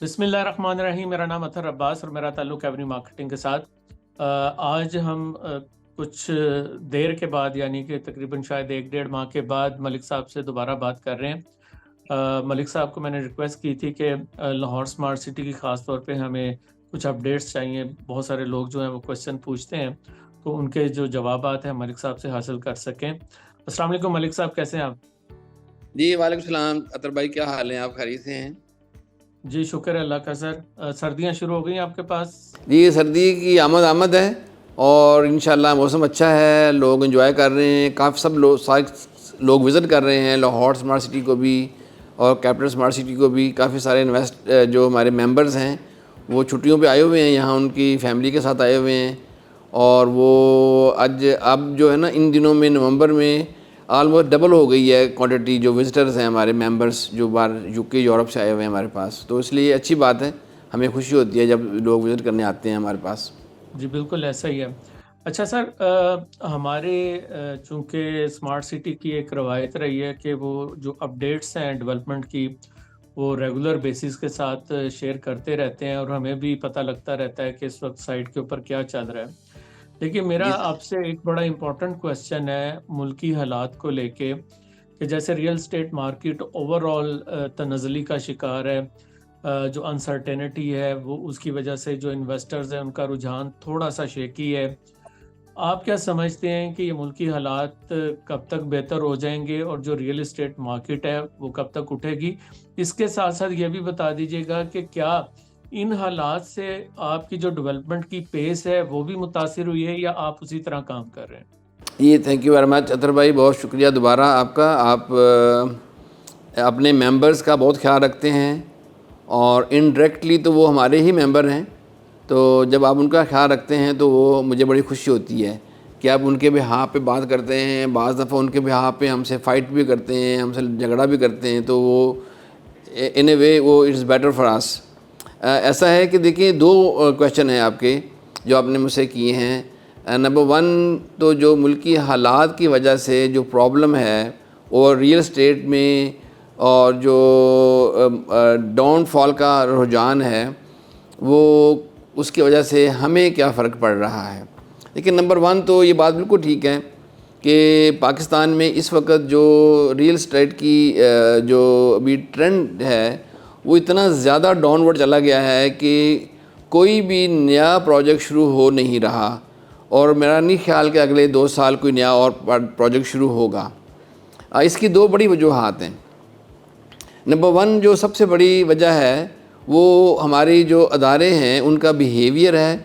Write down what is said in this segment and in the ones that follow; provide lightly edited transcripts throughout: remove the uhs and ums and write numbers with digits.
بسم اللہ الرحمن الرحیم. میرا نام اطہر عباس اور میرا تعلق ایونی مارکیٹنگ کے ساتھ. آج ہم کچھ دیر کے بعد یعنی کہ تقریباً شاید 1-1.5 ماہ کے بعد ملک صاحب سے دوبارہ بات کر رہے ہیں. ملک صاحب کو میں نے ریکویسٹ کی تھی کہ لاہور سمارٹ سٹی کی خاص طور پہ ہمیں کچھ اپڈیٹس چاہیے. بہت سارے لوگ جو ہیں وہ کویسچن پوچھتے ہیں تو ان کے جو جوابات ہیں ملک صاحب سے حاصل کر سکیں. السلام علیکم ملک صاحب، کیسے ہیں آپ؟ جی وعلیکم السلام اطہر بھائی، کیا حال ہیں؟ آپ خیریت سے ہیں؟ جی شکر ہے اللہ کا. سر سردیاں شروع ہو گئی ہیں آپ کے پاس؟ جی سردی کی آمد ہے اور انشاءاللہ موسم اچھا ہے، لوگ انجوائے کر رہے ہیں. کافی سب لوگ سارے لوگ وزٹ کر رہے ہیں لاہور سمارٹ سٹی کو بھی اور کیپٹل سمارٹ سٹی کو بھی. کافی سارے جو ہمارے ممبرز ہیں وہ چھٹیوں پہ آئے ہوئے ہیں، یہاں ان کی فیملی کے ساتھ آئے ہوئے ہیں. اور وہ اب جو ہے نا ان دنوں میں نومبر میں آلموسٹ ڈبل ہو گئی ہے کوانٹٹی جو وزٹرز ہیں ہمارے ممبرز جو باہر UK یورپ سے آئے ہوئے ہیں ہمارے پاس. تو اس لیے اچھی بات ہے، ہمیں خوشی ہوتی ہے جب لوگ وزٹ کرنے آتے ہیں ہمارے پاس. جی بالکل ایسا ہی ہے. اچھا سر، ہمارے چونکہ اسمارٹ سٹی کی ایک روایت رہی ہے کہ وہ جو اپڈیٹس ہیں ڈیولپمنٹ کی وہ ریگولر بیسس کے ساتھ شیئر کرتے رہتے ہیں اور ہمیں بھی پتہ لگتا رہتا ہے کہ اس وقت سائٹ کے اوپر کیا چل رہا ہے. دیکھیے میرا جی آپ سے ایک بڑا امپورٹنٹ کویسچن ہے ملکی حالات کو لے کے کہ جیسے real estate market overall تنزلی کا شکار ہے. جو انسرٹینٹی ہے وہ اس کی وجہ سے جو انویسٹرز ہیں ان کا رجحان تھوڑا سا شیکی ہے. آپ کیا سمجھتے ہیں کہ یہ ملکی حالات کب تک بہتر ہو جائیں گے اور جو ریئل اسٹیٹ مارکیٹ ہے وہ کب تک اٹھے گی؟ اس کے ساتھ ساتھ یہ بھی بتا دیجیے گا کہ کیا ان حالات سے آپ کی جو ڈیولپمنٹ کی پیس ہے وہ بھی متاثر ہوئی ہے یا آپ اسی طرح کام کر رہے ہیں؟ جی تھینک یو ویری مچ اطہر بھائی، بہت شکریہ دوبارہ آپ کا. آپ اپنے ممبرز کا بہت خیال رکھتے ہیں اور انڈائریکٹلی تو وہ ہمارے ہی ممبر ہیں. تو جب آپ ان کا خیال رکھتے ہیں تو وہ مجھے بڑی خوشی ہوتی ہے کہ آپ ان کے بہاف پہ بات کرتے ہیں. بعض دفعہ ان کے بہاف پہ ہم سے فائٹ بھی کرتے ہیں، ہم سے جھگڑا بھی کرتے ہیں. تو وہ ان اے وے وہ اٹس بیٹر فار اس. ایسا ہے کہ دیکھیں دو کویشچن ہیں آپ کے جو آپ نے مجھ سے کیے ہیں. نمبر 1 تو جو ملکی حالات کی وجہ سے جو پرابلم ہے اور ریئل اسٹیٹ میں اور جو ڈاؤن فال کا رجحان ہے وہ اس کی وجہ سے ہمیں کیا فرق پڑ رہا ہے. لیکن نمبر 1 تو یہ بات بالکل ٹھیک ہے کہ پاکستان میں اس وقت جو ریئل اسٹیٹ کی جو ابھی ٹرینڈ ہے وہ اتنا زیادہ ڈاؤن ورڈ چلا گیا ہے کہ کوئی بھی نیا پروجیکٹ شروع ہو نہیں رہا اور میرا نہیں خیال کہ اگلے 2 سال کوئی نیا اور پروجیکٹ شروع ہوگا. اس کی 2 بڑی وجوہات ہیں. نمبر 1 جو سب سے بڑی وجہ ہے وہ ہماری جو ادارے ہیں ان کا بیہیویئر ہے.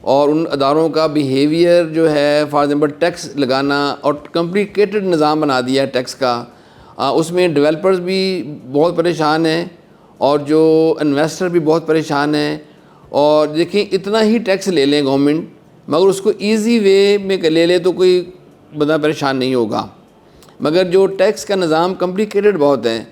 اور ان اداروں کا بیہیویئر جو ہے فار ایگزامپل ٹیکس لگانا اور کمپلیکیٹڈ نظام بنا دیا ہے ٹیکس کا. اس میں ڈیولپرز بھی بہت پریشان ہیں اور جو انویسٹر بھی بہت پریشان ہیں. اور دیکھیں اتنا ہی ٹیکس لے لیں گورنمنٹ مگر اس کو ایزی وے میں لے لے تو کوئی بندہ پریشان نہیں ہوگا. مگر جو ٹیکس کا نظام کمپلیکیٹڈ بہت ہے،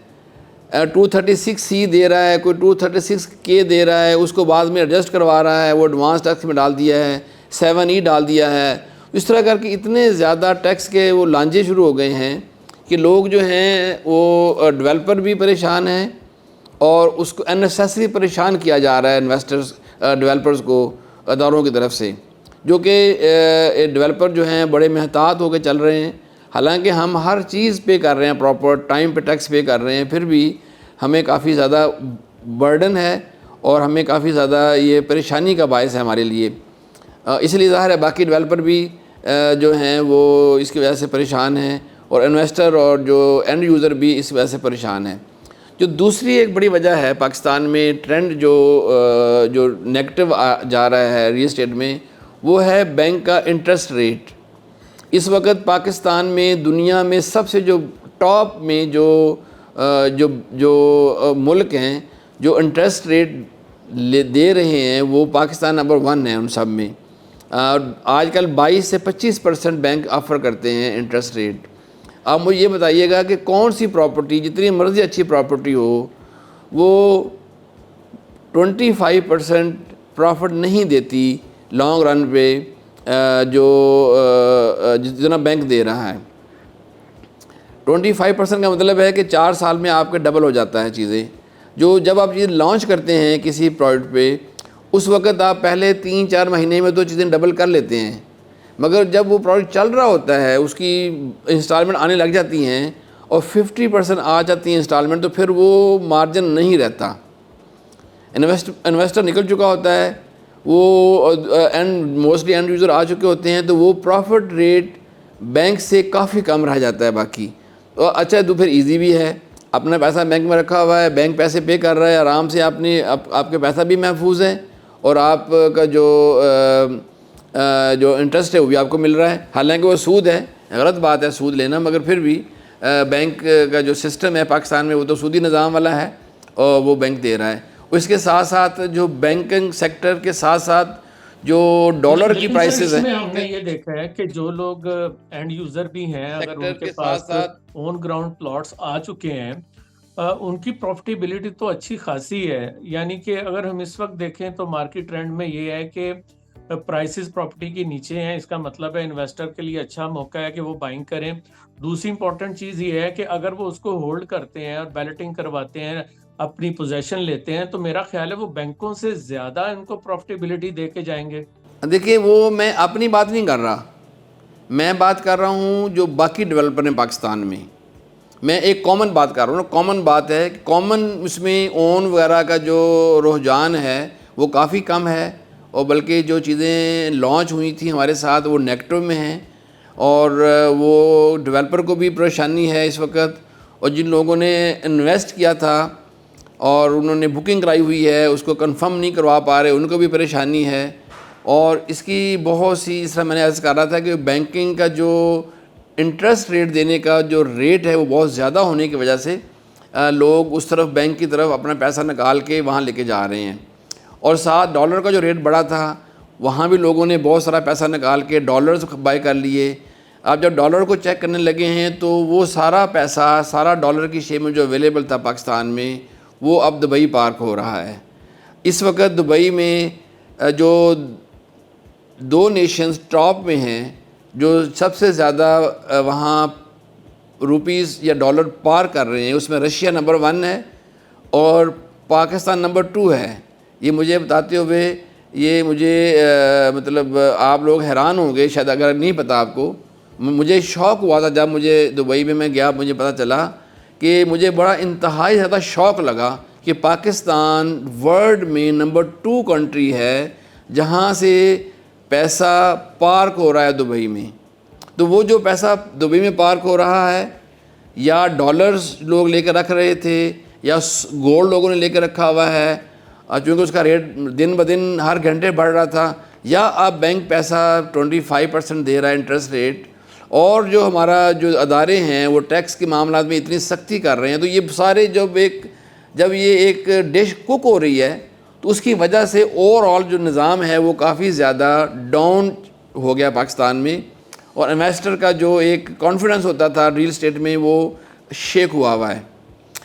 236C دے رہا ہے، کوئی 236K دے رہا ہے، اس کو بعد میں ایڈجسٹ کروا رہا ہے، وہ ایڈوانس ٹیکس میں ڈال دیا ہے، 7E ڈال دیا ہے. اس طرح کر کے اتنے زیادہ ٹیکس کے وہ لانجے شروع ہو گئے ہیں کہ لوگ جو ہیں وہ ڈیولپر بھی پریشان ہیں اور اس کو اننیسیسری پریشان کیا جا رہا ہے انویسٹرز ڈیولپرز کو اداروں کی طرف سے. جو کہ ڈیولپر جو ہیں بڑے محتاط ہو کے چل رہے ہیں. حالانکہ ہم ہر چیز پے کر رہے ہیں، پراپر ٹائم پہ ٹیکس پے کر رہے ہیں، پھر بھی ہمیں کافی زیادہ برڈن ہے اور ہمیں کافی زیادہ یہ پریشانی کا باعث ہے ہمارے لیے. اس لیے ظاہر ہے باقی ڈیولپر بھی جو ہیں وہ اس کی وجہ سے پریشان ہیں اور انویسٹر اور جو اینڈ یوزر بھی اس وجہ سے پریشان ہیں. جو دوسری ایک بڑی وجہ ہے پاکستان میں ٹرینڈ جو نیگیٹو جا رہا ہے ریل اسٹیٹ میں، وہ ہے بینک کا انٹرسٹ ریٹ. اس وقت پاکستان میں دنیا میں سب سے جو ٹاپ میں جو ملک ہیں جو انٹرسٹ ریٹ دے رہے ہیں وہ پاکستان نمبر 1 ہے ان سب میں. آج کل 22 سے 25% بینک آفر کرتے ہیں انٹرسٹ ریٹ. آپ مجھے یہ بتائیے گا کہ کون سی پراپرٹی جتنی مرضی اچھی پراپرٹی ہو وہ 25% پرافٹ نہیں دیتی لانگ رن پہ جو جتنا بینک دے رہا ہے. 25% کا مطلب ہے کہ 4 سال میں آپ کے ڈبل ہو جاتا ہے چیزیں. جو جب آپ چیز لانچ کرتے ہیں کسی پروڈکٹ پہ اس وقت آپ پہلے 3-4 مہینے میں تو چیزیں ڈبل کر لیتے ہیں، مگر جب وہ پروڈکٹ چل رہا ہوتا ہے اس کی انسٹالمنٹ آنے لگ جاتی ہیں اور 50% آ جاتی ہیں انسٹالمنٹ، تو پھر وہ مارجن نہیں رہتا، انویسٹر نکل چکا ہوتا ہے، وہ اینڈ موسٹلی اینڈ یوزر آ چکے ہوتے ہیں، تو وہ پروفٹ ریٹ بینک سے کافی کم رہ جاتا ہے باقی. تو اچھا تو پھر ایزی بھی ہے، اپنا پیسہ بینک میں رکھا ہوا ہے، بینک پیسے پے کر رہا ہے آرام سے، آپ کے پیسہ بھی محفوظ ہے اور آپ کا جو انٹرسٹ ہے وہ بھی آپ کو مل رہا ہے. حالانکہ وہ سود ہے، غلط بات ہے سود لینا، مگر پھر بھی بینک کا جو سسٹم ہے پاکستان میں وہ تو سودی نظام والا ہے اور وہ بینک دے رہا ہے. اس کے ساتھ ساتھ جو بینکنگ سیکٹر کے ساتھ ساتھ جو ڈالر کی پرائسز ہیں، ہم نے یہ دیکھا ہے کہ جو لوگ اینڈ یوزر بھی ہیں اگر ان کے پاس اون گراؤنڈ پلاٹس آ چکے ہیں ان کی پروفٹیبلٹی تو اچھی خاصی ہے. یعنی کہ اگر ہم اس وقت دیکھیں تو مارکیٹ ٹرینڈ میں یہ ہے کہ پرائسز پراپرٹی کے نیچے ہیں، اس کا مطلب ہے انویسٹر کے لیے اچھا موقع ہے کہ وہ بائنگ کریں. دوسری امپورٹنٹ چیز یہ ہے کہ اگر وہ اس کو ہولڈ کرتے ہیں اور بیلٹنگ کرواتے ہیں، اپنی پوزیشن لیتے ہیں، تو میرا خیال ہے وہ بینکوں سے زیادہ ان کو پروفٹیبلٹی دے کے جائیں گے. دیکھیں وہ میں اپنی بات نہیں کر رہا، میں بات کر رہا ہوں جو باقی ڈیولپر ہیں پاکستان میں. میں ایک کامن بات کر رہا ہوں، کامن بات ہے کہ کامن اس میں اون وغیرہ کا جو رجحان ہے وہ کافی کم ہے، اور بلکہ جو چیزیں لانچ ہوئی تھیں ہمارے ساتھ وہ نیگیٹو میں ہیں، اور وہ ڈیولپر کو بھی پریشانی ہے اس وقت، اور جن لوگوں نے انویسٹ کیا تھا اور انہوں نے بکنگ کرائی ہوئی ہے اس کو کنفرم نہیں کروا پا رہے، ان کو بھی پریشانی ہے. اور اس کی بہت سی، اس طرح میں نے عرض کر رہا تھا کہ بینکنگ کا جو انٹرسٹ ریٹ دینے کا جو ریٹ ہے وہ بہت زیادہ ہونے کی وجہ سے لوگ اس طرف بینک کی طرف اپنا پیسہ نکال کے وہاں لے کے جا رہے ہیں. اور ساتھ ڈالر کا جو ریٹ بڑا تھا وہاں بھی لوگوں نے بہت سارا پیسہ نکال کے ڈالرز بائی کر لیے. آپ جب ڈالر کو چیک کرنے لگے ہیں تو وہ سارا پیسہ، سارا ڈالر کی شے میں جو اویلیبل تھا پاکستان میں، وہ اب دبئی پارک ہو رہا ہے. اس وقت دبئی میں جو 2 نیشنز ٹاپ میں ہیں، جو سب سے زیادہ وہاں روپیز یا ڈالر پار کر رہے ہیں، اس میں رشیا نمبر 1 ہے اور پاکستان نمبر 2 ہے. یہ مجھے بتاتے ہوئے یہ مجھے مطلب آپ لوگ حیران ہوں گے شاید اگر نہیں پتہ آپ کو. مجھے شوق ہوا تھا جب مجھے دبئی میں گیا، مجھے پتہ چلا کہ مجھے بڑا انتہائی زیادہ شوق لگا کہ پاکستان ورلڈ میں نمبر 2 کنٹری ہے جہاں سے پیسہ پارک ہو رہا ہے دبئی میں. تو وہ جو پیسہ دبئی میں پارک ہو رہا ہے، یا ڈالرز لوگ لے کے رکھ رہے تھے یا گولڈ لوگوں نے لے کے رکھا ہوا ہے چونکہ اس کا ریٹ دن بدن ہر گھنٹے بڑھ رہا تھا، یا آپ بینک پیسہ 25% دے رہا ہے انٹرسٹ ریٹ، اور جو ہمارا جو ادارے ہیں وہ ٹیکس کے معاملات میں اتنی سختی کر رہے ہیں، تو یہ سارے جب یہ ایک ڈش کوک ہو رہی ہے تو اس کی وجہ سے اوور آل جو نظام ہے وہ کافی زیادہ ڈاؤن ہو گیا پاکستان میں، اور انویسٹر کا جو ایک کانفیڈنس ہوتا تھا ریل اسٹیٹ میں وہ شیک ہوا ہے.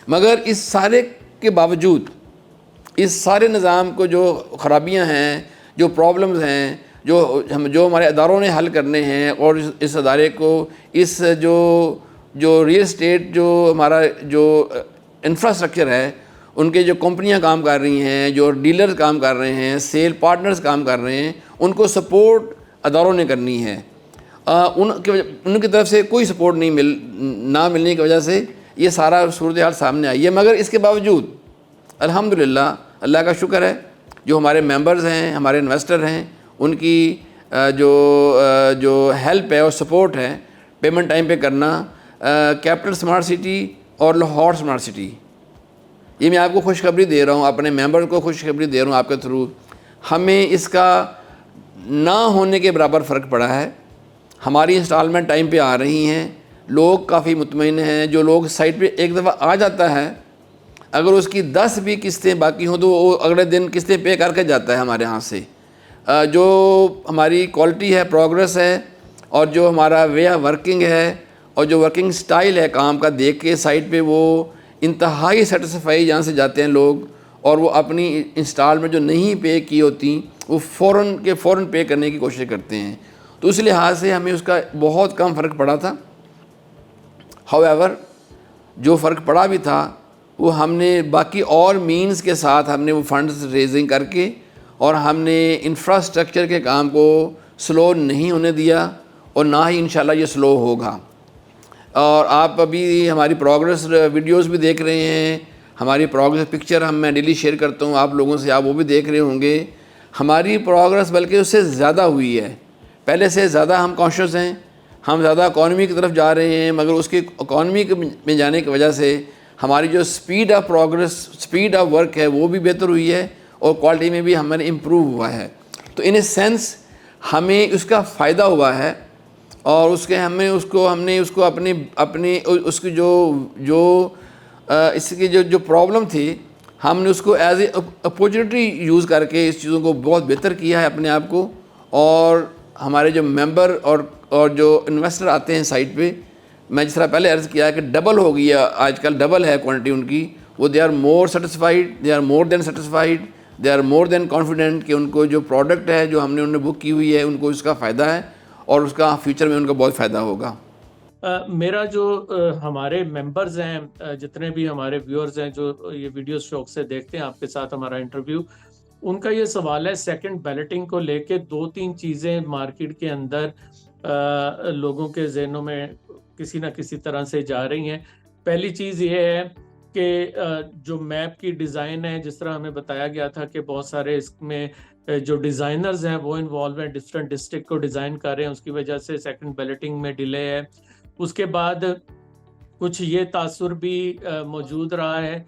مگر اس سارے کے باوجود، اس سارے نظام کو جو خرابیاں ہیں، جو پرابلمز ہیں، جو ہمارے اداروں نے حل کرنے ہیں، اور اس ادارے کو اس جو ریل اسٹیٹ جو ہمارا جو انفراسٹرکچر ہے، ان کے جو کمپنیاں کام کر رہی ہیں، جو ڈیلر کام کر رہے ہیں، سیل پارٹنرز کام کر رہے ہیں، ان کو سپورٹ اداروں نے کرنی ہے. ان کی طرف سے کوئی سپورٹ نہ ملنے کی وجہ سے یہ سارا صورتحال سامنے آئی ہے. مگر اس کے باوجود الحمدللہ اللہ کا شکر ہے، جو ہمارے ممبرز ہیں، ہمارے انویسٹر ہیں، ان کی جو ہیلپ ہے اور سپورٹ ہے پیمنٹ ٹائم پہ کرنا، کیپٹل سمارٹ سٹی اور لاہور سمارٹ سٹی، یہ میں آپ کو خوشخبری دے رہا ہوں، اپنے ممبر کو خوشخبری دے رہا ہوں آپ کے تھرو. ہمیں اس کا نہ ہونے کے برابر فرق پڑا ہے. ہماری انسٹالمنٹ ٹائم پہ آ رہی ہیں، لوگ کافی مطمئن ہیں. جو لوگ سائٹ پہ ایک دفعہ آ جاتا ہے، اگر اس کی 10 بھی قسطیں باقی ہوں تو وہ اگلے دن قسطیں پے کر کے جاتا ہے ہمارے ہاں سے. جو ہماری کوالٹی ہے، پروگرس ہے، اور جو ہمارا وے آف ورکنگ ہے، اور جو ورکنگ سٹائل ہے کام کا، دیکھ کے سائٹ پہ وہ انتہائی سیٹسفائی جہاں سے جاتے ہیں لوگ، اور وہ اپنی انسٹالمنٹ جو نہیں پے کی ہوتی وہ فوراً پے کرنے کی کوشش کرتے ہیں. تو اس لحاظ سے ہمیں اس کا بہت کم فرق پڑا تھا. ہاؤ ایور جو فرق پڑا بھی تھا وہ ہم نے باقی اور مینز کے ساتھ ہم نے وہ فنڈز ریزنگ کر کے اور ہم نے انفراسٹرکچر کے کام کو سلو نہیں ہونے دیا اور نہ ہی انشاءاللہ یہ سلو ہوگا. اور آپ ابھی ہماری پروگرس ویڈیوز بھی دیکھ رہے ہیں, ہماری پروگرس پکچر میں ڈیلی شیئر کرتا ہوں آپ لوگوں سے, آپ وہ بھی دیکھ رہے ہوں گے. ہماری پروگرس بلکہ اس سے زیادہ ہوئی ہے, پہلے سے زیادہ ہم کانشیس ہیں, ہم زیادہ اکانومی کی طرف جا رہے ہیں, مگر اس کی اکانومی میں جانے کی وجہ سے ہماری جو speed of progress, speed of work ہے وہ بھی بہتر ہوئی ہے اور کوالٹی میں بھی ہمارے امپروو ہوا ہے. تو ان اے سینس ہمیں اس کا فائدہ ہوا ہے اور اس کے ہم نے اس کو اپنی اس کی جو اس کی جو پرابلم تھی ہم نے اس کو ایز اے اپورچونیٹی یوز کر کے اس چیزوں کو بہت بہتر کیا ہے اپنے آپ کو. اور ہمارے جو ممبر اور جو انویسٹر آتے ہیں سائٹ پہ, میں جس طرح پہلے عرض کیا ہے کہ ڈبل ہو گئی ہے آج کل, ڈبل ہے کوانٹٹی ان کی, وہ they are more satisfied, they are more than satisfied, they are more than confident کہ ان کو جو پروڈکٹ ہے جو ہم نے انہیں بک کی ہوئی ہے ان کو اس کا فائدہ ہے اور اس کا فیوچر میں ان کا بہت فائدہ ہوگا. میرا جو ہمارے ممبرز ہیں, جتنے بھی ہمارے ویورز ہیں جو یہ ویڈیو شوق سے دیکھتے ہیں آپ کے ساتھ ہمارا انٹرویو, ان کا یہ سوال ہے سیکنڈ بیلٹنگ کو لے کے 2-3 چیزیں مارکیٹ کے اندر لوگوں کے ذہنوں میں کسی نہ کسی طرح سے جا رہی ہیں. پہلی چیز یہ ہے کہ جو میپ کی ڈیزائن ہے, جس طرح ہمیں بتایا گیا تھا کہ بہت سارے اس میں جو ڈیزائنرز ہیں وہ انوالو ہیں, ڈفرینٹ ڈسٹرکٹ کو ڈیزائن کر رہے ہیں, اس کی وجہ سے سیکنڈ بیلٹنگ میں ڈیلے ہے. اس کے بعد کچھ یہ تاثر بھی موجود رہا ہے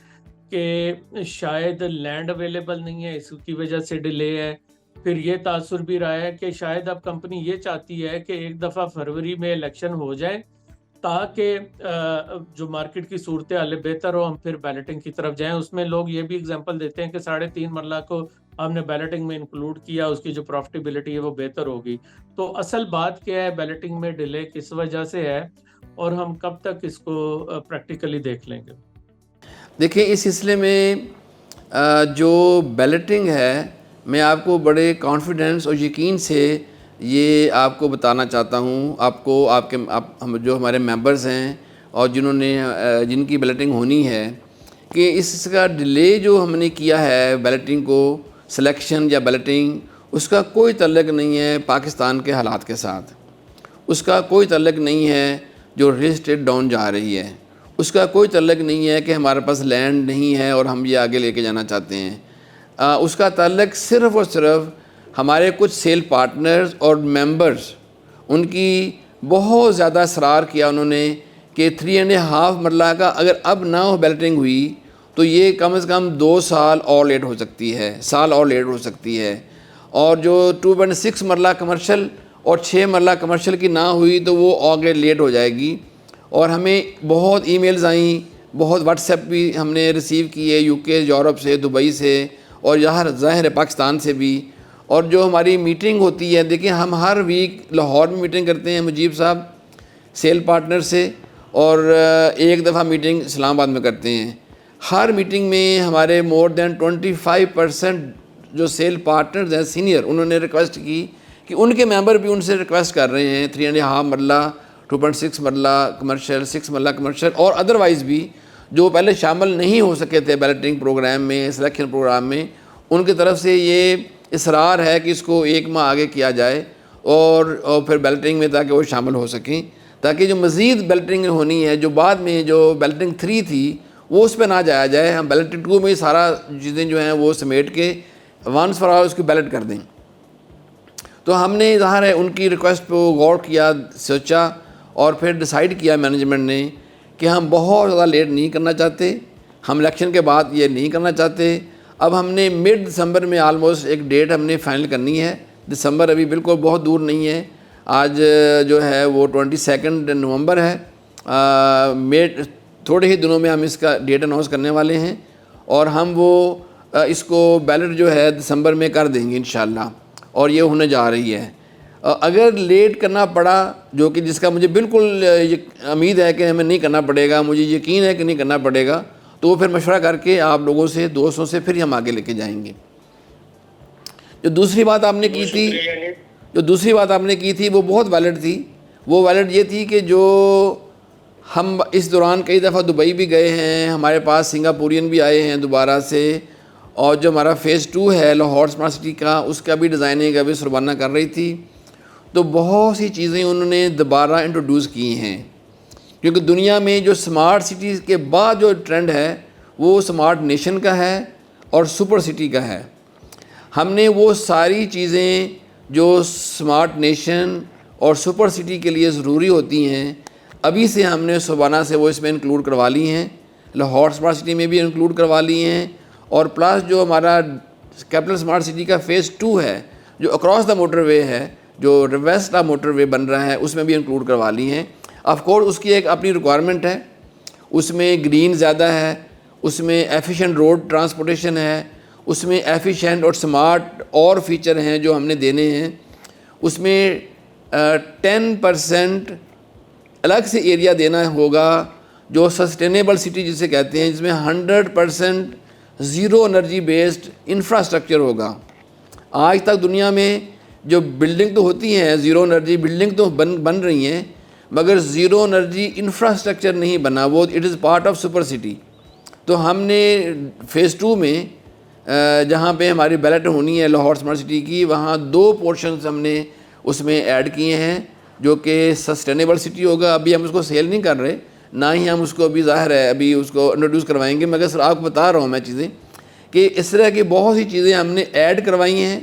کہ شاید لینڈ اویلیبل نہیں ہے, اس کی وجہ سے ڈیلے ہے. پھر یہ تاثر بھی رہا ہے کہ شاید اب کمپنی یہ چاہتی ہے کہ ایک دفعہ فروری میں الیکشن ہو جائے تاکہ جو مارکیٹ کی صورتحال بہتر ہو, ہم پھر بیلٹنگ کی طرف جائیں. اس میں لوگ یہ بھی اگزامپل دیتے ہیں کہ 3.5 مرلہ کو ہم نے بیلٹنگ میں انکلوڈ کیا, اس کی جو پروفٹیبلٹی ہے وہ بہتر ہوگی. تو اصل بات کیا ہے, بیلٹنگ میں ڈیلے کس وجہ سے ہے اور ہم کب تک اس کو پریکٹیکلی دیکھ لیں گے؟ دیکھیں اس سلسلے میں جو بیلٹنگ ہے, میں آپ کو بڑے کانفیڈنس اور یقین سے یہ آپ کو بتانا چاہتا ہوں, آپ کو آپ کے جو ہمارے ممبرز ہیں اور جن کی بیلٹنگ ہونی ہے, کہ اس کا ڈیلے جو ہم نے کیا ہے بیلٹنگ کو, سلیکشن یا بیلٹنگ, اس کا کوئی تعلق نہیں ہے پاکستان کے حالات کے ساتھ, اس کا کوئی تعلق نہیں ہے جو ریل اسٹیٹ ڈاؤن جا رہی ہے, اس کا کوئی تعلق نہیں ہے کہ ہمارے پاس لینڈ نہیں ہے اور ہم یہ آگے لے کے جانا چاہتے ہیں. اس کا تعلق صرف اور صرف ہمارے کچھ سیل پارٹنرز اور ممبرز, ان کی بہت زیادہ اصرار کیا انہوں نے کہ 3.5 مرلہ کا اگر اب نہ ہو بیلٹنگ ہوئی تو یہ کم از کم 2 سال اور لیٹ ہو سکتی ہے, سال اور لیٹ ہو سکتی ہے. اور جو 2.6 مرلہ کمرشل اور 6 مرلہ کمرشل کی نہ ہوئی تو وہ آگے لیٹ ہو جائے گی. اور ہمیں بہت ای میلز آئیں, بہت واٹس ایپ بھی ہم نے ریسیو کیے یو کے, یورپ سے, دبئی سے اور یہاں ظاہر ہے پاکستان سے بھی. اور جو ہماری میٹنگ ہوتی ہے, دیکھیں ہم ہر ویک لاہور میں میٹنگ کرتے ہیں مجیب صاحب سیل پارٹنر سے, اور ایک دفعہ میٹنگ اسلام آباد میں کرتے ہیں. ہر میٹنگ میں ہمارے مور دین 25% جو سیل پارٹنرز ہیں سینئر, انہوں نے ریکویسٹ کی کہ ان کے ممبر بھی ان سے ریکویسٹ کر رہے ہیں 3.5 مرلہ, 2.6 مرلہ کمرشل, 6 مرلہ کمرشل اور ادروائز بھی جو پہلے شامل نہیں ہو سکے تھے بیلٹنگ پروگرام میں, سلیکشن پروگرام میں, ان کی طرف سے یہ اصرار ہے کہ اس کو 1 ماہ آگے کیا جائے اور پھر بیلٹنگ میں تاکہ وہ شامل ہو سکیں, تاکہ جو مزید بیلٹنگ ہونی ہے, جو بعد میں جو بیلٹنگ 3 تھی وہ اس پہ نہ جایا جائے, ہم بیلٹنگ 2 میں سارا چیزیں جو ہیں وہ سمیٹ کے وانس فار آل اس کو بیلٹ کر دیں. تو ہم نے ظاہر ہے ان کی ریکویسٹ پہ غور کیا, سوچا اور پھر ڈیسائیڈ کیا مینجمنٹ نے کہ ہم بہت زیادہ لیٹ نہیں کرنا چاہتے, ہم الیکشن کے بعد یہ نہیں کرنا چاہتے. اب ہم نے مڈ دسمبر میں آلموسٹ ایک ڈیٹ ہم نے فائنل کرنی ہے. دسمبر ابھی بالکل بہت دور نہیں ہے, آج جو ہے وہ 22 نومبر ہے, تھوڑے ہی دنوں میں ہم اس کا ڈیٹ اناؤنس کرنے والے ہیں اور ہم وہ اس کو بیلٹ جو ہے دسمبر میں کر دیں گے انشاءاللہ, اور یہ ہونے جا رہی ہے. اگر لیٹ کرنا پڑا, جو کہ جس کا مجھے بالکل امید ہے کہ ہمیں نہیں کرنا پڑے گا, مجھے یقین ہے کہ نہیں کرنا پڑے گا, تو وہ پھر مشورہ کر کے آپ لوگوں سے, دوستوں سے پھر ہم آگے لے کے جائیں گے. جو دوسری بات آپ نے کی تھی وہ بہت ویلڈ تھی. وہ ویلڈ یہ تھی کہ جو ہم اس دوران کئی دفعہ دبئی بھی گئے ہیں، ہمارے پاس سنگاپورین بھی آئے ہیں دوبارہ سے، اور جو ہمارا فیز 2 ہے لاہور اسمارٹ سٹی کا، اس کا بھی ڈیزائننگ ابھی سربانہ کر رہی تھی. تو بہت سی چیزیں انہوں نے دوبارہ انٹروڈیوس کی ہیں، کیونکہ دنیا میں جو اسمارٹ سٹیز کے بعد جو ٹرینڈ ہے وہ اسمارٹ نیشن کا ہے اور سپر سٹی کا ہے. ہم نے وہ ساری چیزیں جو اسمارٹ نیشن اور سپر سٹی کے لیے ضروری ہوتی ہیں ابھی سے ہم نے صوبانہ سے وہ اس میں انکلوڈ کروا لی ہیں، لاہور اسمارٹ سٹی میں بھی انکلوڈ کروا لی ہیں، اور پلس جو ہمارا کیپٹل اسمارٹ سٹی کا فیز 2 ہے جو اکراس دا موٹر وے ہے، جو ریویسٹ کا موٹر وے بن رہا ہے، اس میں بھی انکلوڈ کروا لی ہیں. آف کورس اس کی ایک اپنی ریکوائرمنٹ ہے، اس میں گرین زیادہ ہے، اس میں ایفیشینٹ روڈ ٹرانسپورٹیشن ہے، اس میں ایفیشینٹ اور سمارٹ اور فیچر ہیں جو ہم نے دینے ہیں. اس میں 10% الگ سے ایریا دینا ہوگا جو سسٹینیبل سٹی جسے کہتے ہیں، جس میں 100% زیرو انرجی بیسڈ انفراسٹرکچر ہوگا. آج تک دنیا میں جو بلڈنگ تو ہوتی ہیں، زیرو انرجی بلڈنگ تو بن رہی ہیں، مگر زیرو انرجی انفراسٹرکچر نہیں بنا، وہ it is part of super city. تو ہم نے فیز 2 میں جہاں پہ ہماری بیلٹ ہونی ہے لاہور اسمارٹ سٹی کی، وہاں 2 پورشنز ہم نے اس میں ایڈ کیے ہیں جو کہ سسٹینیبل سٹی ہوگا. ابھی ہم اس کو سیل نہیں کر رہے، نہ ہی ہم اس کو ابھی ظاہر ہے ابھی اس کو انٹروڈیوس کروائیں گے، مگر سر آپ کو بتا رہا ہوں میں چیزیں کہ اس طرح کی بہت سی چیزیں ہم نے ایڈ کروائی ہیں.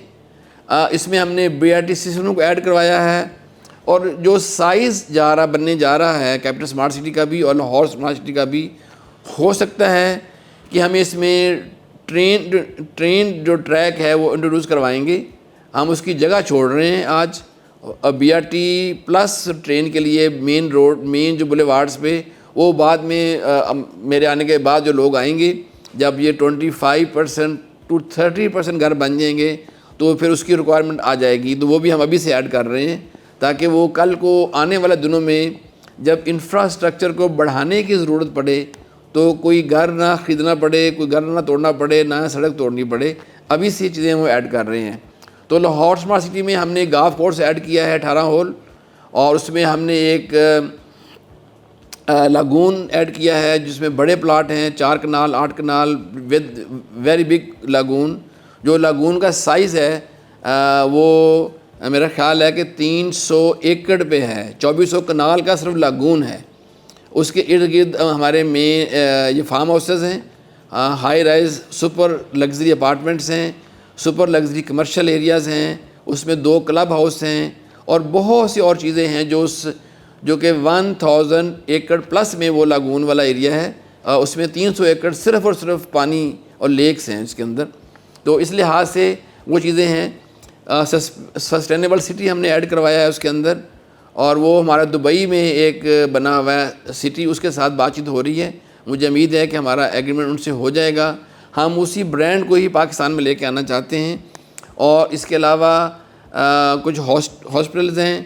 اس میں ہم نے BRT سسٹم کو ایڈ کروایا ہے، اور جو سائز بننے جا رہا ہے کیپٹل اسمارٹ سٹی کا بھی اور لاہور اسمارٹ سٹی کا بھی، ہو سکتا ہے کہ ہم اس میں ٹرین جو ٹریک ہے وہ انٹروڈیوس کروائیں گے. ہم اس کی جگہ چھوڑ رہے ہیں آج BRT پلس ٹرین کے لیے مین جو بولیوارڈز پہ، وہ بعد میں میرے آنے کے بعد جو لوگ آئیں گے، جب یہ 25% to 30% گھر بن جائیں گے تو پھر اس کی ریکوائرمنٹ آ جائے گی. تو وہ بھی ہم ابھی سے ایڈ کر رہے ہیں تاکہ وہ کل کو آنے والے دنوں میں جب انفراسٹرکچر کو بڑھانے کی ضرورت پڑے تو کوئی گھر نہ خریدنا پڑے، کوئی گھر نہ توڑنا پڑے، نہ سڑک توڑنی پڑے. ابھی سے چیزیں وہ ایڈ کر رہے ہیں. تو لاہور اسمارٹ سٹی میں ہم نے گالف کورس ایڈ کیا ہے 18 ہول، اور اس میں ہم نے ایک لاگون ایڈ کیا ہے جس میں بڑے پلاٹ ہیں، 4 kanal 8 kanal with very big lagoon. جو لاگون کا سائز ہے وہ میرا خیال ہے کہ 300 ایکڑ پہ ہے، 2400 کنال کا صرف لاگون ہے. اس کے ارد گرد ہمارے میں یہ فارم ہاؤسز ہیں، high rise super luxury apartments ہیں، سپر لگژری کمرشل ایریاز ہیں، اس میں 2 کلب ہاؤس ہیں، اور بہت سی اور چیزیں ہیں جو کہ 1000 ایکڑ پلس میں وہ لاگون والا ایریا ہے. اس میں 300 ایکڑ صرف اور صرف پانی اور لیکس ہیں اس کے اندر. تو اس لحاظ سے وہ چیزیں ہیں. سسٹینیبل سٹی ہم نے ایڈ کروایا ہے اس کے اندر، اور وہ ہمارا دبئی میں ایک بنا ہوا ہے سٹی، اس کے ساتھ بات چیت ہو رہی ہے. مجھے امید ہے کہ ہمارا ایگریمنٹ ان سے ہو جائے گا. ہم اسی برانڈ کو ہی پاکستان میں لے کے آنا چاہتے ہیں. اور اس کے علاوہ کچھ ہاسپٹلز ہیں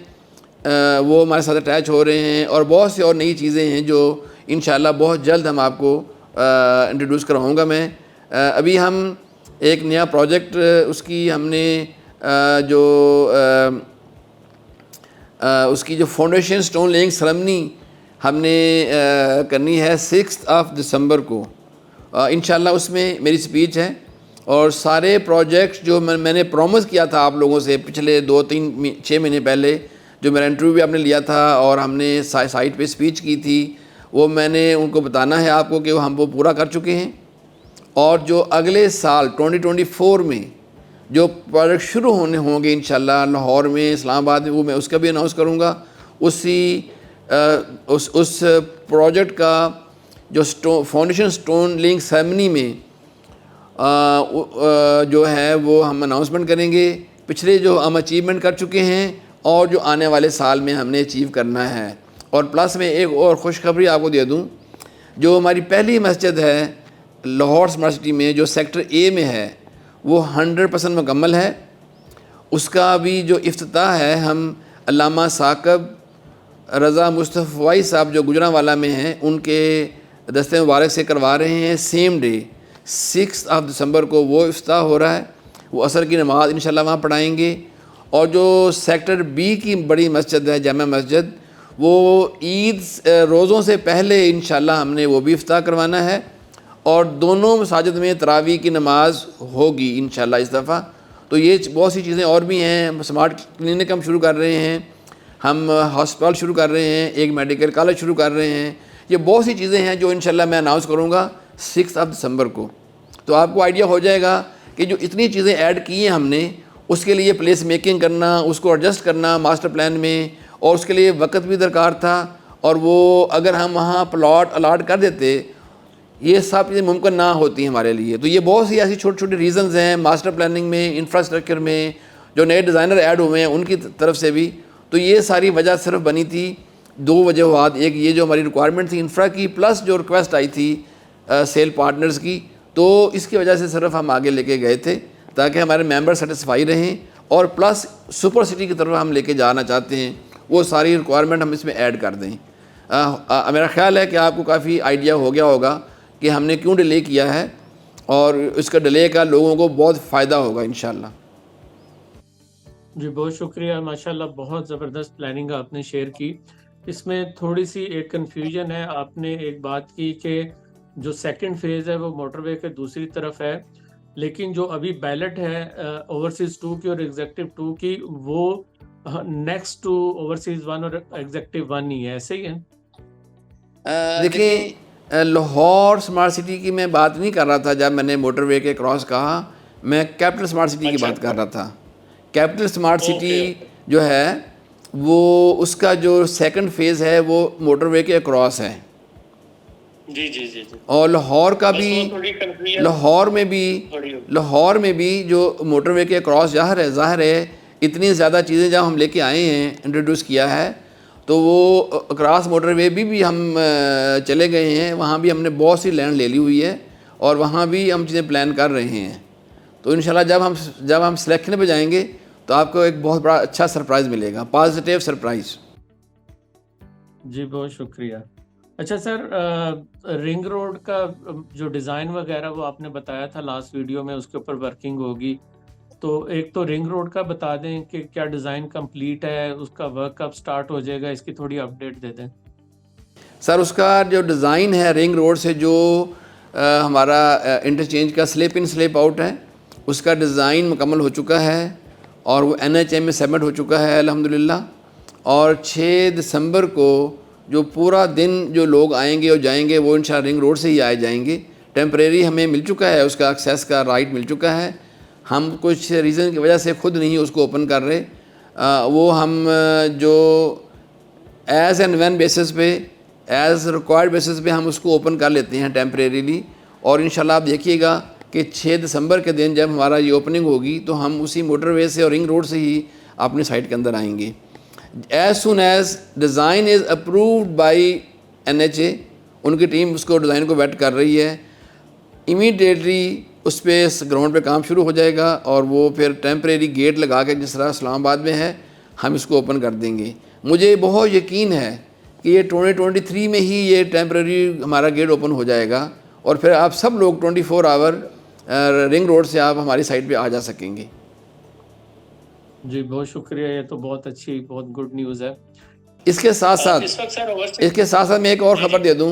وہ ہمارے ساتھ اٹیچ ہو رہے ہیں، اور بہت سی اور نئی چیزیں ہیں جو انشاءاللہ بہت جلد ہم آپ کو انٹروڈیوس کرواؤں گا میں. ابھی ہم ایک نیا پروجیکٹ اس کی ہم نے اس کی جو فاؤنڈیشن سٹون لیئنگ سیریمنی ہم نے کرنی ہے 6 دسمبر کو. انشاءاللہ اس میں میری سپیچ ہے، اور سارے پروجیکٹ جو میں نے پرومس کیا تھا آپ لوگوں سے پچھلے 6 مہینے پہلے، جو میرا انٹرویو بھی آپ نے لیا تھا اور ہم نے سائٹ پہ سپیچ کی تھی، وہ میں نے ان کو بتانا ہے آپ کو کہ ہم وہ پورا کر چکے ہیں. اور جو اگلے سال 2024 میں جو پروجیکٹ شروع ہونے ہوں گے انشاءاللہ لاہور میں، اسلام آباد میں، وہ میں اس کا بھی اناؤنس کروں گا. اس پروجیکٹ کا جو فاؤنڈیشن سٹون لیئنگ سیریمنی میں جو ہے وہ ہم اناؤنسمنٹ کریں گے، پچھلے جو ہم اچیومنٹ کر چکے ہیں اور جو آنے والے سال میں ہم نے اچیو کرنا ہے. اور پلس میں ایک اور خوشخبری آپ کو دے دوں، جو ہماری پہلی مسجد ہے لاہور اسمارٹ سٹی میں جو سیکٹر A میں ہے، وہ 100% مکمل ہے. اس کا بھی جو افتتاح ہے ہم علامہ ثاقب رضا مصطفی صاحب جو گجرانوالہ میں ہیں ان کے دستے مبارک سے کروا رہے ہیں. سیم ڈے 6 دسمبر کو وہ افتتاح ہو رہا ہے. وہ عصر کی نماز انشاءاللہ وہاں پڑھائیں گے. اور جو سیکٹر B کی بڑی مسجد ہے جامع مسجد، وہ عید روزوں سے پہلے انشاءاللہ ہم نے وہ بھی افتتاح کروانا ہے، اور دونوں مساجد میں تراویح کی نماز ہوگی انشاءاللہ اس دفعہ۔ تو یہ بہت سی چیزیں اور بھی ہیں، سمارٹ کلینک ہم شروع کر رہے ہیں، ہم ہسپتال شروع کر رہے ہیں، ایک میڈیکل کالج شروع کر رہے ہیں، یہ بہت سی چیزیں ہیں جو انشاءاللہ میں اناؤنس کروں گا 6 دسمبر کو۔ تو آپ کو آئیڈیا ہو جائے گا کہ جو اتنی چیزیں ایڈ کی ہیں ہم نے، اس کے لیے پلیس میکنگ کرنا، اس کو ایڈجسٹ کرنا ماسٹر پلان میں، اور اس کے لیے وقت بھی درکار تھا، اور وہ اگر ہم وہاں پلاٹ الاٹ کر دیتے، یہ سب چیزیں ممکن نہ ہوتی ہیں ہمارے لیے۔ تو یہ بہت سی ایسی چھوٹی چھوٹی ریزنز ہیں ماسٹر پلاننگ میں، انفراسٹرکچر میں، جو نئے ڈیزائنر ایڈ ہوئے ہیں ان کی طرف سے بھی۔ تو یہ ساری وجہ صرف بنی تھی 2 وجوہات، ایک یہ جو ہماری ریکوائرمنٹ تھی انفرا کی، پلس جو ریکویسٹ آئی تھی سیل پارٹنرز کی، تو اس کی وجہ سے صرف ہم آگے لے کے گئے تھے تاکہ ہمارے ممبر سیٹسفائی رہیں، اور پلس سپر سٹی کی طرف ہم لے کے جانا چاہتے ہیں، وہ ساری ریکوائرمنٹ ہم اس میں ایڈ کر دیں۔ میرا خیال ہے کہ آپ کو کافی آئیڈیا ہو گیا ہوگا کہ ہم نے کیوں ڈیلے کیا ہے، اور اس کا ڈیلے کا لوگوں کو بہت فائدہ ہوگا انشاءاللہ۔ جی بہت شکریہ، ماشاءاللہ بہت زبردست پلاننگ آپ نے شیئر کی۔ اس میں تھوڑی سی ایک کنفیوژن ہے، آپ نے ایک بات کی کہ جو سیکنڈ فیز ہے وہ موٹر وے کے دوسری طرف ہے، لیکن جو ابھی بیلٹ ہے اوورسیز 2 کی اور ایگزیکٹو 2 کی، وہ نیکسٹ ٹو اوورسیز 1 اور ایگزیکٹو 1 ہی ہے، ایسے ہی ہے؟ دیکھیں، لاہور سمارٹ سٹی کی میں بات نہیں کر رہا تھا جب میں نے موٹر وے کے کراس کہا، میں کیپٹل سمارٹ سٹی کی بات کر رہا تھا۔ کیپٹل سمارٹ سٹی جو ہے وہ اس کا جو سیکنڈ فیز ہے وہ موٹر وے کے اکراس ہے، جی جی جی جی، اور لاہور کا بھی، لاہور میں بھی جو موٹر وے کے اکراس ظاہر ہے اتنی زیادہ چیزیں جب ہم لے کے آئے ہیں، انٹروڈیوس کیا ہے، تو وہ اکراس موٹر وے بھی ہم چلے گئے ہیں، وہاں بھی ہم نے بہت سی لینڈ لے لی ہوئی ہے، اور وہاں بھی ہم چیزیں پلان کر رہے ہیں۔ تو انشاءاللہ جب ہم سلیکشن پہ جائیں گے تو آپ کو ایک بہت بڑا اچھا سرپرائز ملے گا، پازیٹیو سرپرائز۔ جی بہت شکریہ۔ اچھا سر، رنگ روڈ کا جو ڈیزائن وغیرہ وہ آپ نے بتایا تھا لاسٹ ویڈیو میں، اس کے اوپر ورکنگ ہوگی، تو ایک تو رنگ روڈ کا بتا دیں کہ کیا ڈیزائن کمپلیٹ ہے، اس کا ورک کب سٹارٹ ہو جائے گا، اس کی تھوڑی اپڈیٹ دے دیں۔ سر اس کا جو ڈیزائن ہے رنگ روڈ سے جو ہمارا انٹرچینج کا سلپ ان سلپ آؤٹ ہے، اس کا ڈیزائن مکمل ہو چکا ہے، اور وہ NHA میں سبمٹ ہو چکا ہے الحمدللہ، اور 6 دسمبر کو جو پورا دن جو لوگ آئیں گے اور جائیں گے وہ انشاءاللہ رنگ روڈ سے ہی آئے جائیں گے۔ ٹیمپریری ہمیں مل چکا ہے، اس کا ایکسیس کا رائٹ مل چکا ہے، ہم کچھ ریزن کی وجہ سے خود نہیں اس کو اوپن کر رہے، وہ ہم جو ایز اینڈ وین بیسس پہ، ایز ریکوائرڈ بیسس پہ ہم اس کو اوپن کر لیتے ہیں ٹیمپریریلی، اور انشاءاللہ آپ دیکھیے گا کہ 6 دسمبر کے دن جب ہمارا یہ اوپننگ ہوگی تو ہم اسی موٹر وے سے اور رنگ روڈ سے ہی اپنی سائٹ کے اندر آئیں گے۔ As soon as design is approved by NHA، ان کی ٹیم اس کو ڈیزائن کو ویٹ کر رہی ہے، امیڈیٹلی اس پہ گراؤنڈ پہ کام شروع ہو جائے گا، اور وہ پھر ٹیمپریری گیٹ لگا کے جس طرح اسلام آباد میں ہے ہم اس کو اوپن کر دیں گے۔ مجھے بہت یقین ہے کہ یہ 2023 میں ہی یہ ٹیمپریری ہمارا گیٹ اوپن ہو جائے گا، اور پھر آپ سب لوگ 24 آور رنگ روڈ سے آپ ہماری سائٹ پہ آ جا سکیں گے۔ جی بہت شکریہ، یہ تو بہت اچھی، بہت گڈ نیوز ہے۔ اس کے ساتھ ساتھ میں ایک اور خبر دے دوں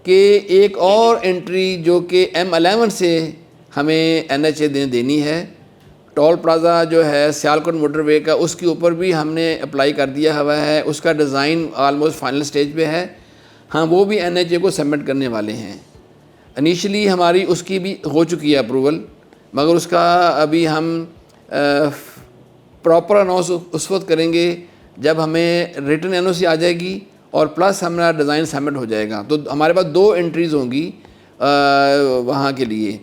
کہ ایک اور انٹری جو کہ M11 سے ہمیں NHA دینی ہے، ٹول پلازا جو ہے سیالکوٹ موٹر وے کا، اس کے اوپر بھی ہم نے اپلائی کر دیا ہوا ہے، اس کا ڈیزائن آلموسٹ فائنل سٹیج پہ ہے، ہاں وہ بھی NHA کو سبمٹ کرنے والے ہیں۔ انیشلی ہماری اس کی بھی ہو چکی ہے اپروول، مگر اس کا ابھی ہم پراپر اناؤنس اس وقت کریں گے جب ہمیں ریٹن NOC آ جائے گی، اور پلس ہمارا ڈیزائن سبمٹ ہو جائے گا، تو ہمارے پاس 2 انٹریز ہوں گی وہاں کے لیے۔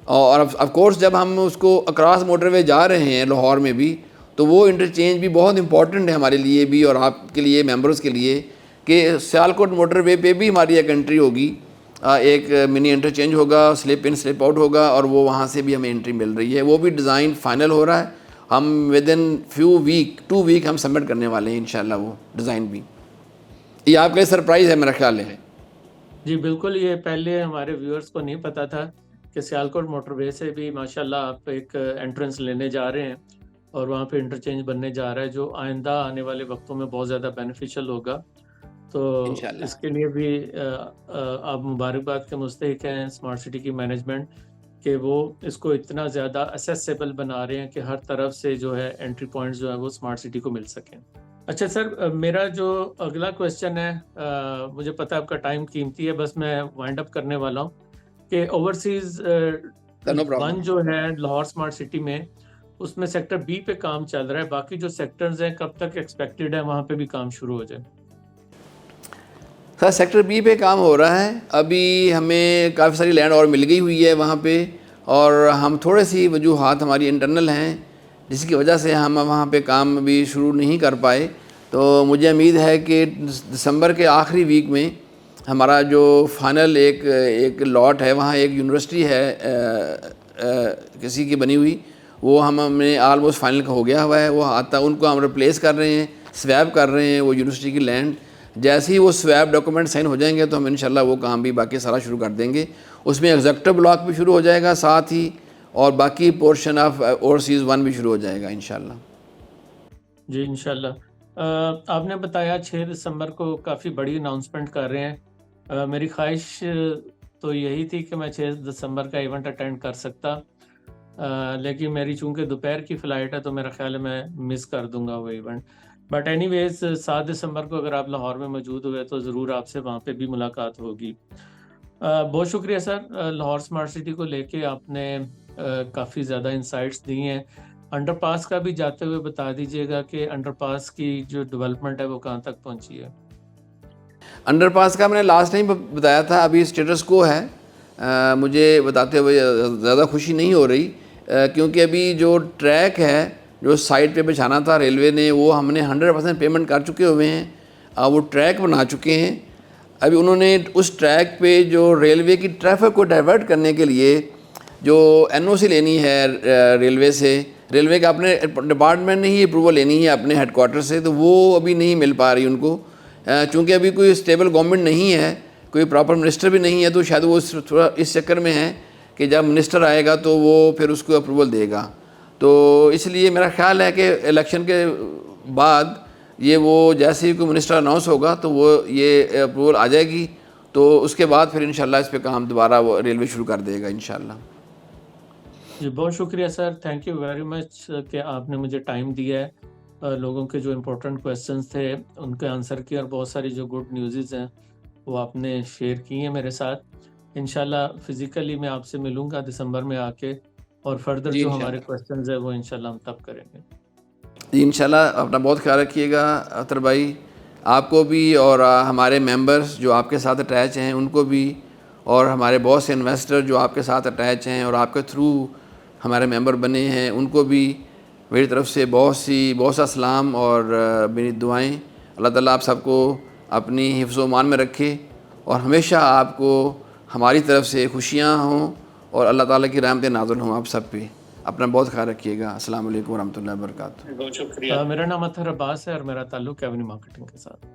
اور آف کورس جب ہم اس کو اکراس موٹر وے جا رہے ہیں لاہور میں بھی، تو وہ انٹرچینج بھی بہت امپورٹنٹ ہے ہمارے لیے بھی اور آپ کے لیے ممبرز کے لیے، کہ سیالکوٹ موٹر وے پہ بھی ہماری ایک انٹری ہوگی، ایک منی انٹرچینج ہوگا، سلپ ان سلپ آؤٹ ہوگا، اور وہ وہاں سے بھی ہمیں انٹری مل رہی ہے، وہ بھی ڈیزائن فائنل ہو رہا ہے، ہم within few week 2 week ہم سبمٹ کرنے والے ہیں انشاءاللہ وہ ڈیزائن بھی۔ یہ آپ کے لیے سرپرائز ہے میرا خیال ہے۔ جی بالکل، یہ پہلے ہمارے ویورز کو نہیں پتا تھا کہ سیالکوٹ موٹر وے سے بھی ماشاءاللہ آپ ایک انٹرنس لینے جا رہے ہیں، اور وہاں پہ انٹرچینج بننے جا رہا ہے جو آئندہ آنے والے وقتوں میں بہت زیادہ بینیفیشل ہوگا. تو انشاءاللہ. اس کے لیے بھی آپ مبارکباد کے مستحق ہیں اسمارٹ سٹی کی مینجمنٹ کہ وہ اس کو اتنا زیادہ اسیسیبل بنا رہے ہیں کہ ہر طرف سے جو ہے انٹری پوائنٹس جو ہے وہ اسمارٹ سٹی کو مل سکیں. اچھا سر، میرا جو اگلا کویسچن ہے، مجھے پتا آپ کا ٹائم قیمتی ہے، بس میں وائنڈ اپ کرنے والا ہوں کہ اوورسیز نو پرابلم. 1 جو ہے لاہور اسمارٹ سٹی میں، اس میں سیکٹر بی پہ کام چل رہا ہے، باقی جو سیکٹرز ہیں کب تک ایکسپیکٹڈ ہے وہاں پہ بھی کام شروع ہو جائے؟ سر سیکٹر بی پہ کام ہو رہا ہے. ابھی ہمیں کافی ساری لینڈ اور مل گئی ہوئی ہے وہاں پہ، اور ہم تھوڑے سی وجوہات ہماری انٹرنل ہیں جس کی وجہ سے ہم وہاں پہ کام ابھی شروع نہیں کر پائے. تو مجھے امید ہے کہ دسمبر کے آخری ویک میں ہمارا جو فائنل ایک لاٹ ہے، وہاں ایک یونیورسٹی ہے کسی کی بنی ہوئی، وہ ہم نے آلموسٹ فائنل کا ہو گیا ہوا ہے. وہ آتا ان کو ہم ریپلیس کر رہے ہیں، سویپ کر رہے ہیں وہ یونیورسٹی کی لینڈ. جیسے ہی وہ سویپ ڈاکومنٹ سائن ہو جائیں گے تو ہم انشاءاللہ وہ کام بھی باقی سارا شروع کر دیں گے. اس میں ایگزیکٹو بلاک بھی شروع ہو جائے گا ساتھ ہی، اور باقی پورشن آف اوورسیز 1 بھی شروع ہو جائے گا انشاءاللہ. جی انشاءاللہ. آپ نے بتایا 6 دسمبر کو کافی بڑی اناؤنسمنٹ کر رہے ہیں. میری خواہش تو یہی تھی کہ میں 6 دسمبر کا ایونٹ اٹینڈ کر سکتا، لیکن میری چونکہ دوپہر کی فلائٹ ہے تو میرا خیال ہے میں مس کر دوں گا وہ ایونٹ. بٹ اینی ویز 7 دسمبر کو اگر آپ لاہور میں موجود ہوئے تو ضرور آپ سے وہاں پہ بھی ملاقات ہوگی. بہت شکریہ سر، لاہور اسمارٹ سٹی کو لے کے آپ نے کافی زیادہ انسائٹس دی ہیں. انڈر پاس کا بھی جاتے ہوئے بتا دیجیے گا کہ انڈر پاس کی جو ڈیولپمنٹ ہے وہ کہاں تک پہنچی ہے؟ انڈر پاس کا میں نے لاسٹ ٹائم بتایا تھا، ابھی اسٹیٹس کو ہے. مجھے بتاتے ہوئے زیادہ خوشی نہیں ہو رہی، کیونکہ ابھی جو ٹریک ہے جو سائٹ پہ بچھانا تھا ریلوے نے، وہ ہم نے 100% پیمنٹ کر چکے ہوئے ہیں. وہ ٹریک بنا چکے ہیں. ابھی انہوں نے اس ٹریک پہ جو ریلوے کی ٹریفک کو ڈائیورٹ کرنے کے لیے جو NOC لینی ہے ریلوے سے، ریلوے کا اپنے ڈپارٹمنٹ نے ہی اپروول لینی ہے اپنے ہیڈ کوارٹر سے، تو وہ ابھی نہیں مل پا رہی ان کو. چونکہ ابھی کوئی اسٹیبل گورنمنٹ نہیں ہے، کوئی پراپر منسٹر بھی نہیں ہے، تو شاید وہ تھوڑا اس چکر میں ہے کہ جب منسٹر آئے گا تو وہ پھر اس کو اپروول دے گا. تو اس لیے میرا خیال ہے کہ الیکشن کے بعد یہ وہ جیسے ہی کوئی منسٹر اناؤنس ہوگا تو وہ یہ اپروول آ جائے گی، تو اس کے بعد پھر انشاءاللہ اس پہ کام دوبارہ وہ ریلوے شروع کر دے گا انشاءاللہ. جی بہت شکریہ سر، تھینک یو ویری مچ کہ آپ نے مجھے ٹائم دیا ہے. لوگوں کے جو امپورٹنٹ کویسچنس تھے ان کے آنسر کیا، اور بہت ساری جو گڈ نیوزز ہیں وہ آپ نے شیئر کی ہیں میرے ساتھ. انشاءاللہ فزیکلی میں آپ سے ملوں گا دسمبر میں آ کے، اور فردر جی جو ہمارے انشاءاللہ. کویسچنز ہیں وہ انشاءاللہ ہم تب کریں گے. جی انشاءاللہ اپنا بہت خیال رکھیے گا اختر بھائی، آپ کو بھی، اور ہمارے ممبرز جو آپ کے ساتھ اٹیچ ہیں ان کو بھی، اور ہمارے بہت سے انویسٹر جو آپ کے ساتھ اٹیچ ہیں اور آپ کے تھرو ہمارے ممبر بنے ہیں ان کو بھی میری طرف سے بہت سا سلام اور میری دعائیں. اللہ تعالیٰ آپ سب کو اپنی حفظ و امان میں رکھے، اور ہمیشہ آپ کو ہماری طرف سے خوشیاں ہوں اور اللہ تعالیٰ کی رحمتیں نازل ہوں آپ سب پہ. اپنا بہت خیال رکھیے گا. السلام علیکم ورحمۃ اللہ وبرکاتہ. بہت شکریہ. میرا نام اطہر عباس ہے اور میرا تعلق ایونیو مارکیٹنگ کے ساتھ.